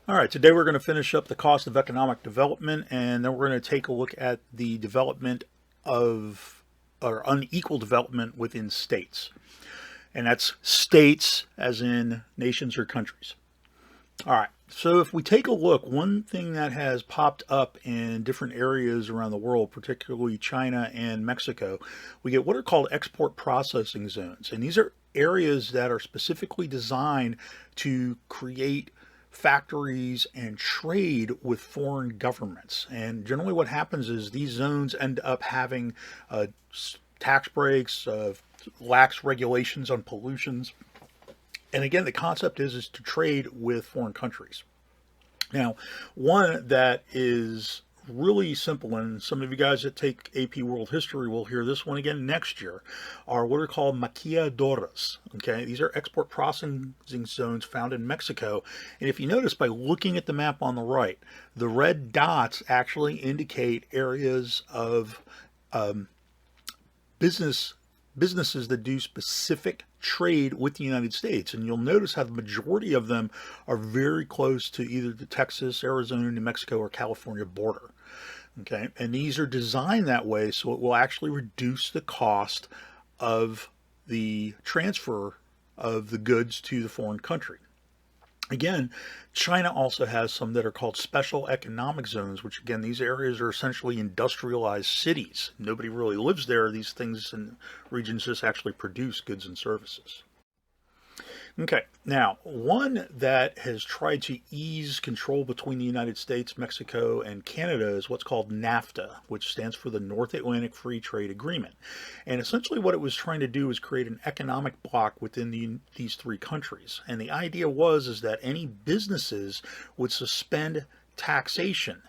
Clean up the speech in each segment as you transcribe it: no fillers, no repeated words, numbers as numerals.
All right, today we're going to finish up the cost of economic development, and then we're going to take a look at the development of or unequal development within states. And that's states as in nations or countries. All right, so if we take a look, one thing that has popped up in different areas around the world, particularly China and Mexico, we get what are called export processing zones. And these are areas that are specifically designed to create factories and trade with foreign governments. And generally what happens is these zones end up having tax breaks, lax regulations on pollutions. And again, the concept is to trade with foreign countries. Now, one that is really simple, and some of you guys that take AP World History will hear this one again next year, are what are called maquiladoras. Okay, these are export processing zones found in Mexico. And if you notice by looking at the map on the right, the red dots actually indicate areas of businesses that do specific trade with the United States. And you'll notice how the majority of them are very close to either the Texas, Arizona, New Mexico, or California border. Okay, and these are designed that way so it will actually reduce the cost of the transfer of the goods to the foreign country. Again, China also has some that are called special economic zones, which again, these areas are essentially industrialized cities. Nobody really lives there. These things and regions just actually produce goods and services. Okay, now one that has tried to ease control between the United States, Mexico, and Canada is what's called NAFTA, which stands for the North Atlantic Free Trade Agreement. And essentially what it was trying to do is create an economic bloc within these three countries. And the idea is that any businesses would suspend taxation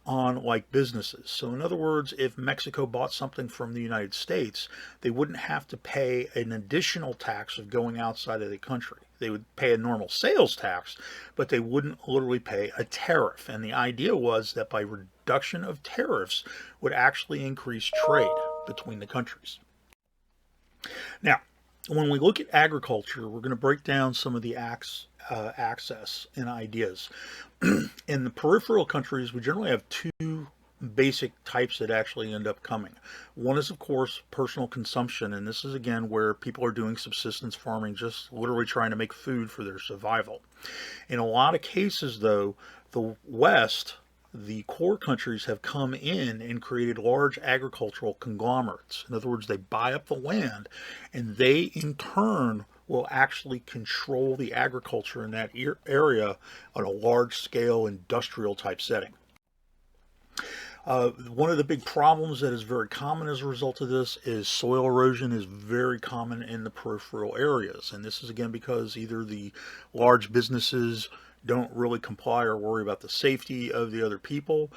on like businesses. So in other words, if Mexico bought something from the United States, they wouldn't have to pay an additional tax of going outside of the country. They would pay a normal sales tax, but they wouldn't literally pay a tariff. And the idea was that by reduction of tariffs would actually increase trade between the countries. Now, when we look at agriculture, we're going to break down some of the access and ideas. In the peripheral countries, we generally have two basic types that actually end up coming. One is, of course, personal consumption, and this is again where people are doing subsistence farming, just literally trying to make food for their survival. In a lot of cases, though, the West, the core countries have come in and created large agricultural conglomerates. In other words, they buy up the land and they in turn will actually control the agriculture in that area on a large scale industrial type setting. One of the big problems that is very common as a result of this is soil erosion is very common in the peripheral areas. And this is again because either the large businesses don't really comply or worry about the safety of the other people,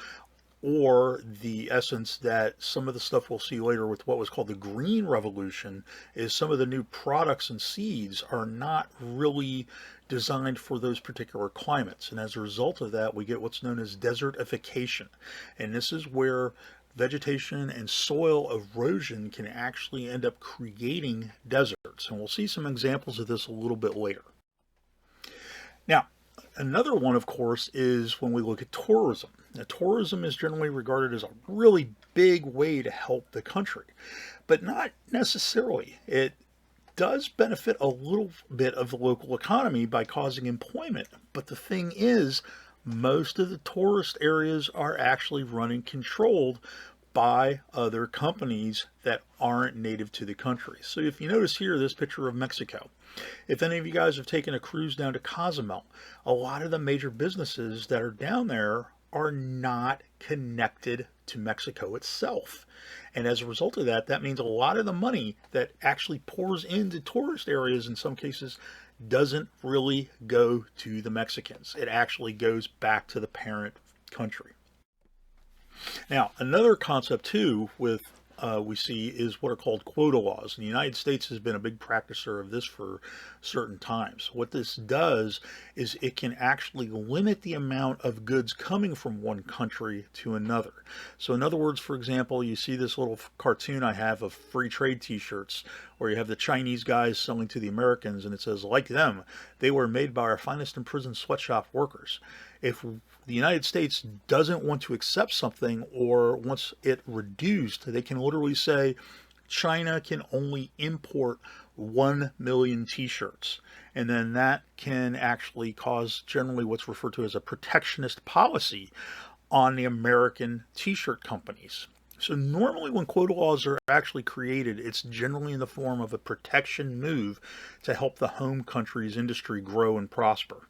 or the essence that some of the stuff we'll see later with what was called the Green Revolution is some of the new products and seeds are not really designed for those particular climates. And as a result of that, we get what's known as desertification. And this is where vegetation and soil erosion can actually end up creating deserts. And we'll see some examples of this a little bit later. Now, another one, of course, is when we look at tourism. Now, tourism is generally regarded as a really big way to help the country, but not necessarily. It does benefit a little bit of the local economy by causing employment, but the thing is, most of the tourist areas are actually run and controlled by other companies that aren't native to the country. So if you notice here, this picture of Mexico, if any of you guys have taken a cruise down to Cozumel, a lot of the major businesses that are down there are not connected to Mexico itself. And as a result of that, that means a lot of the money that actually pours into tourist areas in some cases doesn't really go to the Mexicans. It actually goes back to the parent country. Now, another concept too with we see is what are called quota laws. And the United States has been a big practicer of this for certain times. What this does is it can actually limit the amount of goods coming from one country to another. So in other words, for example, you see this little cartoon I have of free trade t-shirts where you have the Chinese guys selling to the Americans, and it says, like them, they were made by our finest imprisoned sweatshop workers. If the United States doesn't want to accept something or wants it reduced, they can literally say China can only import 1 million t-shirts. And then that can actually cause generally what's referred to as a protectionist policy on the American t-shirt companies. So normally when quota laws are actually created, it's generally in the form of a protection move to help the home country's industry grow and prosper.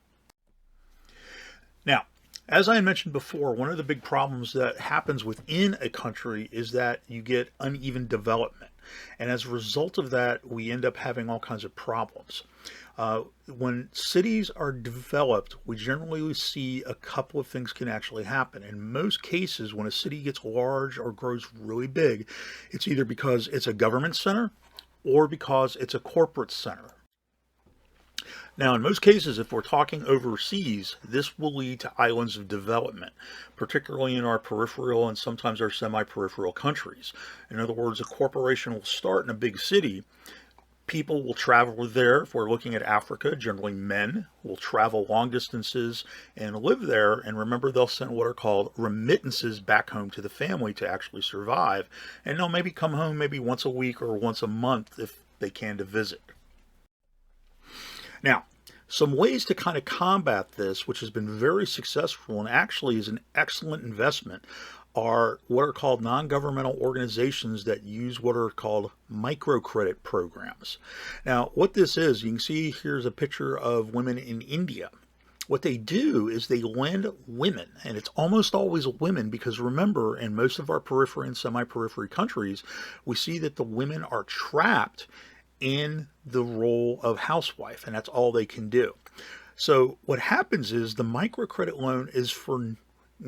Now, as I mentioned before, one of the big problems that happens within a country is that you get uneven development. And as a result of that, we end up having all kinds of problems. When cities are developed, we generally see a couple of things can actually happen. In most cases, when a city gets large or grows really big, it's either because it's a government center or because it's a corporate center. Now, in most cases, if we're talking overseas, this will lead to islands of development, particularly in our peripheral and sometimes our semi-peripheral countries. In other words, a corporation will start in a big city. People will travel there. If we're looking at Africa, generally men will travel long distances and live there. And remember, they'll send what are called remittances back home to the family to actually survive. And they'll maybe come home maybe once a week or once a month if they can to visit. Now, some ways to kind of combat this, which has been very successful and actually is an excellent investment, are what are called non-governmental organizations that use what are called microcredit programs. Now, what this is, you can see here's a picture of women in India. What they do is they lend women, and it's almost always women because remember, in most of our periphery and semi-periphery countries, we see that the women are trapped in the role of housewife, and that's all they can do. So what happens is the microcredit loan is for,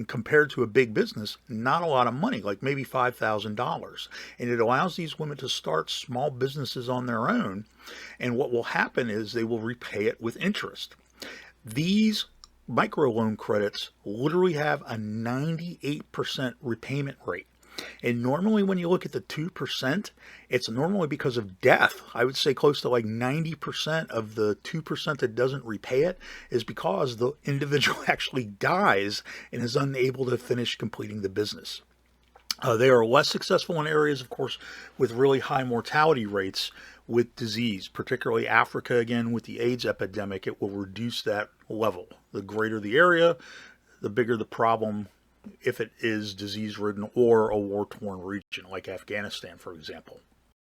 compared to a big business, not a lot of money, like maybe $5,000. And it allows these women to start small businesses on their own. And what will happen is they will repay it with interest. These microloan credits literally have a 98% repayment rate. And normally when you look at the 2%, it's normally because of death. I would say close to like 90% of the 2% that doesn't repay it is because the individual actually dies and is unable to finish completing the business. They are less successful in areas, of course, with really high mortality rates with disease, particularly Africa. Again, with the AIDS epidemic, it will reduce that level. The greater the area, the bigger the problem if it is disease-ridden or a war-torn region like Afghanistan, for example.